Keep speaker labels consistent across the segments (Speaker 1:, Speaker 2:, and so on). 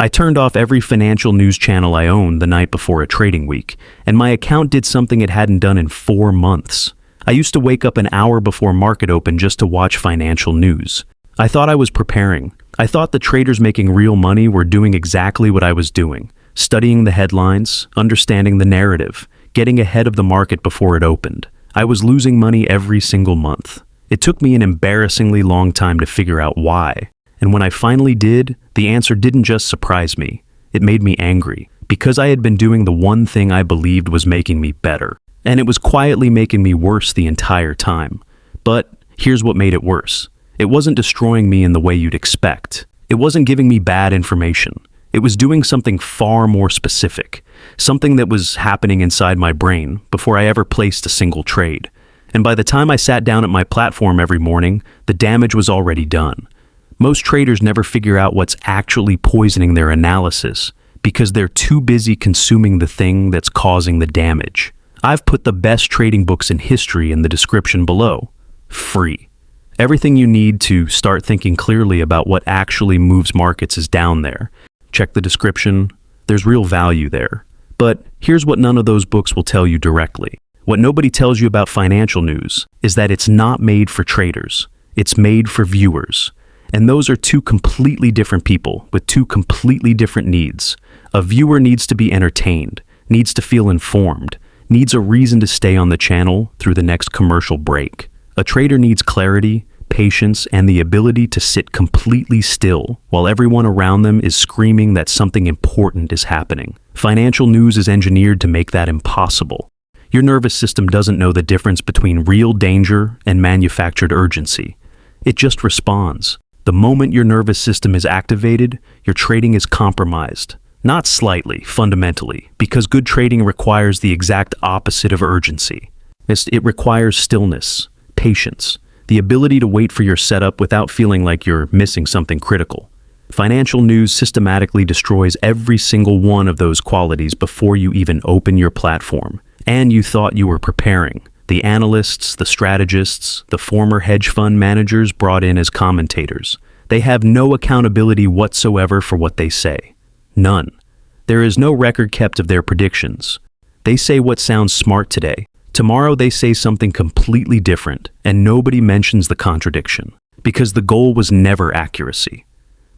Speaker 1: I turned off every financial news channel I owned the night before a trading week, and my account did something it hadn't done in 4 months. I used to wake up an hour before market open just to watch financial news. I thought I was preparing. I thought the traders making real money were doing exactly what I was doing, studying the headlines, understanding the narrative, getting ahead of the market before it opened. I was losing money every single month. It took me an embarrassingly long time to figure out why. And when I finally did, the answer didn't just surprise me. It made me angry, because I had been doing the one thing I believed was making me better. And it was quietly making me worse the entire time. But here's what made it worse. It wasn't destroying me in the way you'd expect. It wasn't giving me bad information. It was doing something far more specific, something that was happening inside my brain before I ever placed a single trade. And by the time I sat down at my platform every morning, the damage was already done. Most traders never figure out what's actually poisoning their analysis because they're too busy consuming the thing that's causing the damage. I've put the best trading books in history in the description below. Free. Everything you need to start thinking clearly about what actually moves markets is down there. Check the description. There's real value there. But here's what none of those books will tell you directly. What nobody tells you about financial news is that it's not made for traders. It's made for viewers. And those are two completely different people with two completely different needs. A viewer needs to be entertained, needs to feel informed, needs a reason to stay on the channel through the next commercial break. A trader needs clarity, patience, and the ability to sit completely still while everyone around them is screaming that something important is happening. Financial news is engineered to make that impossible. Your nervous system doesn't know the difference between real danger and manufactured urgency. It just responds. The moment your nervous system is activated, your trading is compromised. Not slightly, fundamentally, because good trading requires the exact opposite of urgency. It requires stillness, patience, the ability to wait for your setup without feeling like you're missing something critical. Financial news systematically destroys every single one of those qualities before you even open your platform. And you thought you were preparing. The analysts, the strategists, the former hedge fund managers brought in as commentators. They have no accountability whatsoever for what they say. None. There is no record kept of their predictions. They say what sounds smart today. Tomorrow they say something completely different, and nobody mentions the contradiction. Because the goal was never accuracy.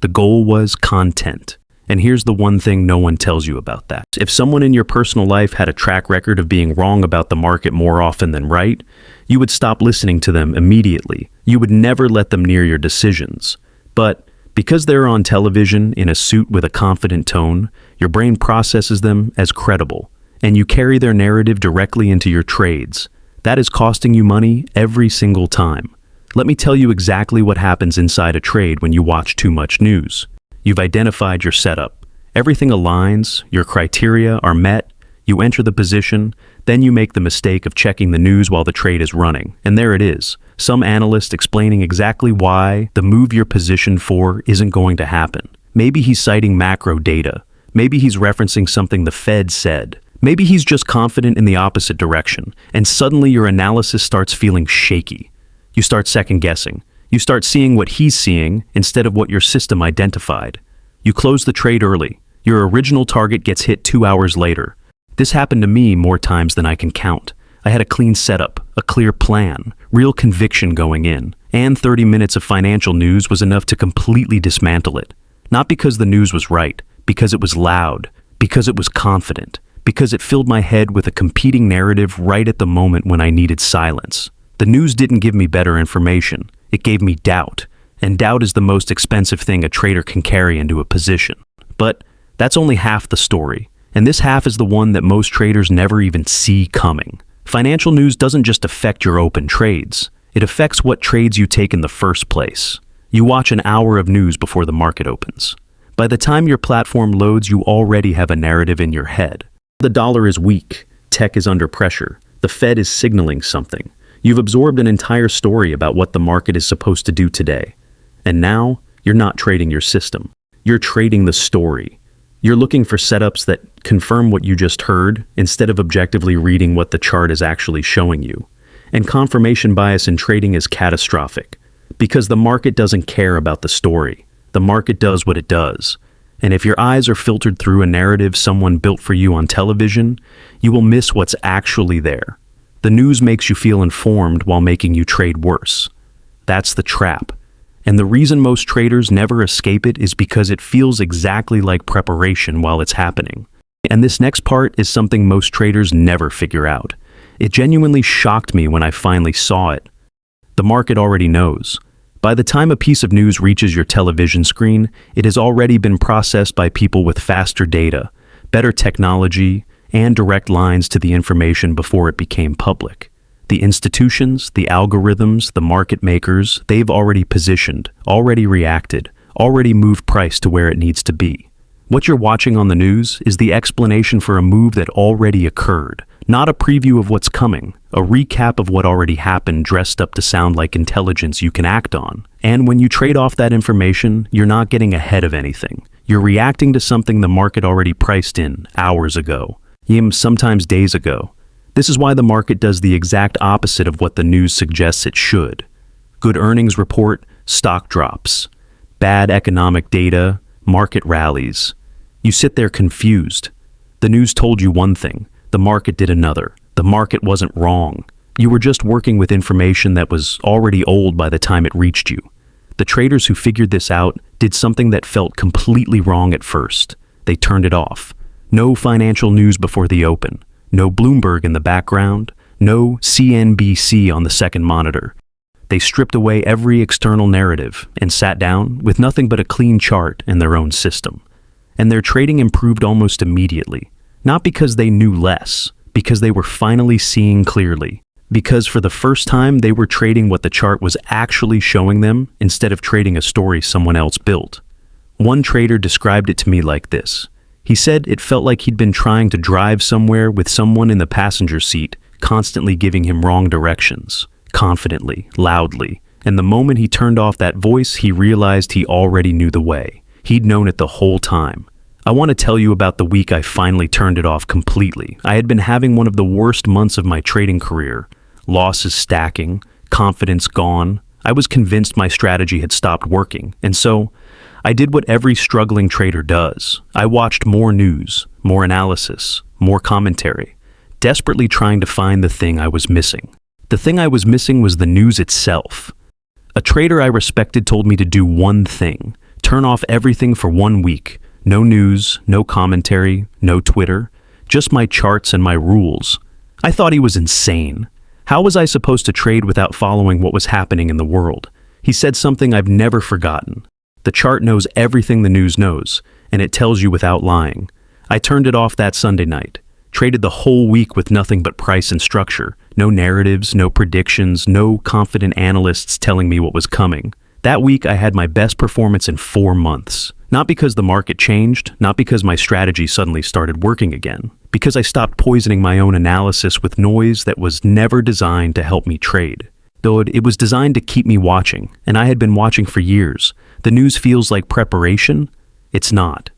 Speaker 1: The goal was content. And here's the one thing no one tells you about that. If someone in your personal life had a track record of being wrong about the market more often than right, you would stop listening to them immediately. You would never let them near your decisions. But because they're on television in a suit with a confident tone, your brain processes them as credible, and you carry their narrative directly into your trades. That is costing you money every single time. Let me tell you exactly what happens inside a trade when you watch too much news. You've identified your setup. Everything aligns, your criteria are met, you enter the position, then you make the mistake of checking the news while the trade is running. And there it is. Some analyst explaining exactly why the move you're positioned for isn't going to happen. Maybe he's citing macro data. Maybe he's referencing something the Fed said. Maybe he's just confident in the opposite direction, and suddenly your analysis starts feeling shaky. You start second guessing. You start seeing what he's seeing instead of what your system identified. You close the trade early. Your original target gets hit 2 hours later. This happened to me more times than I can count. I had a clean setup, a clear plan, real conviction going in, and 30 minutes of financial news was enough to completely dismantle it. Not because the news was right, because it was loud, because it was confident, because it filled my head with a competing narrative right at the moment when I needed silence. The news didn't give me better information. It gave me doubt, and doubt is the most expensive thing a trader can carry into a position. But that's only half the story, and this half is the one that most traders never even see coming. Financial news doesn't just affect your open trades. It affects what trades you take in the first place. You watch an hour of news before the market opens. By the time your platform loads, you already have a narrative in your head. The dollar is weak, tech is under pressure, the Fed is signaling something. You've absorbed an entire story about what the market is supposed to do today. And now, you're not trading your system. You're trading the story. You're looking for setups that confirm what you just heard instead of objectively reading what the chart is actually showing you. And confirmation bias in trading is catastrophic because the market doesn't care about the story. The market does what it does. And if your eyes are filtered through a narrative someone built for you on television, you will miss what's actually there. The news makes you feel informed while making you trade worse. That's the trap. And the reason most traders never escape it is because it feels exactly like preparation while it's happening. And this next part is something most traders never figure out. It genuinely shocked me when I finally saw it. The market already knows. By the time a piece of news reaches your television screen, it has already been processed by people with faster data, better technology, and direct lines to the information before it became public. The institutions, the algorithms, the market makers, they've already positioned, already reacted, already moved price to where it needs to be. What you're watching on the news is the explanation for a move that already occurred, not a preview of what's coming, a recap of what already happened dressed up to sound like intelligence you can act on. And when you trade off that information, you're not getting ahead of anything. You're reacting to something the market already priced in hours ago, sometimes days ago. This is why the market does the exact opposite of what the news suggests it should. Good earnings report, stock drops. Bad economic data, market rallies. You sit there confused. The news told you one thing, the market did another. The market wasn't wrong. You were just working with information that was already old by the time it reached you. The traders who figured this out did something that felt completely wrong at first. They turned it off. No financial news before the open. No Bloomberg in the background, no CNBC on the second monitor. They stripped away every external narrative and sat down with nothing but a clean chart and their own system. And their trading improved almost immediately. Not because they knew less, because they were finally seeing clearly. Because for the first time they were trading what the chart was actually showing them instead of trading a story someone else built. One trader described it to me like this. He said it felt like he'd been trying to drive somewhere with someone in the passenger seat, constantly giving him wrong directions, confidently, loudly. And the moment he turned off that voice, he realized he already knew the way. He'd known it the whole time. I want to tell you about the week I finally turned it off completely. I had been having one of the worst months of my trading career. Losses stacking, confidence gone. I was convinced my strategy had stopped working, and so I did what every struggling trader does. I watched more news, more analysis, more commentary, desperately trying to find the thing I was missing. The thing I was missing was the news itself. A trader I respected told me to do one thing, turn off everything for 1 week. No news, no commentary, no Twitter, just my charts and my rules. I thought he was insane. How was I supposed to trade without following what was happening in the world? He said something I've never forgotten. The chart knows everything the news knows, and it tells you without lying. I turned it off that Sunday night. Traded the whole week with nothing but price and structure. No narratives, no predictions, no confident analysts telling me what was coming. That week I had my best performance in 4 months. Not because the market changed, not because my strategy suddenly started working again. Because I stopped poisoning my own analysis with noise that was never designed to help me trade. Though it was designed to keep me watching, and I had been watching for years. The news feels like preparation. It's not.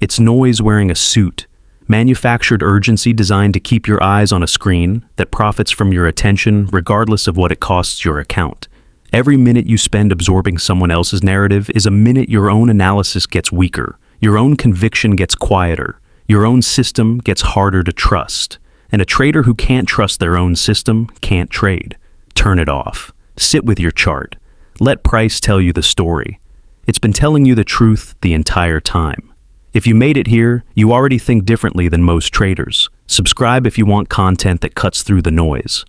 Speaker 1: It's noise wearing a suit. Manufactured urgency designed to keep your eyes on a screen that profits from your attention regardless of what it costs your account. Every minute you spend absorbing someone else's narrative is a minute your own analysis gets weaker, your own conviction gets quieter, your own system gets harder to trust. And a trader who can't trust their own system can't trade. Turn it off. Sit with your chart. Let price tell you the story. It's been telling you the truth the entire time. If you made it here, you already think differently than most traders. Subscribe if you want content that cuts through the noise.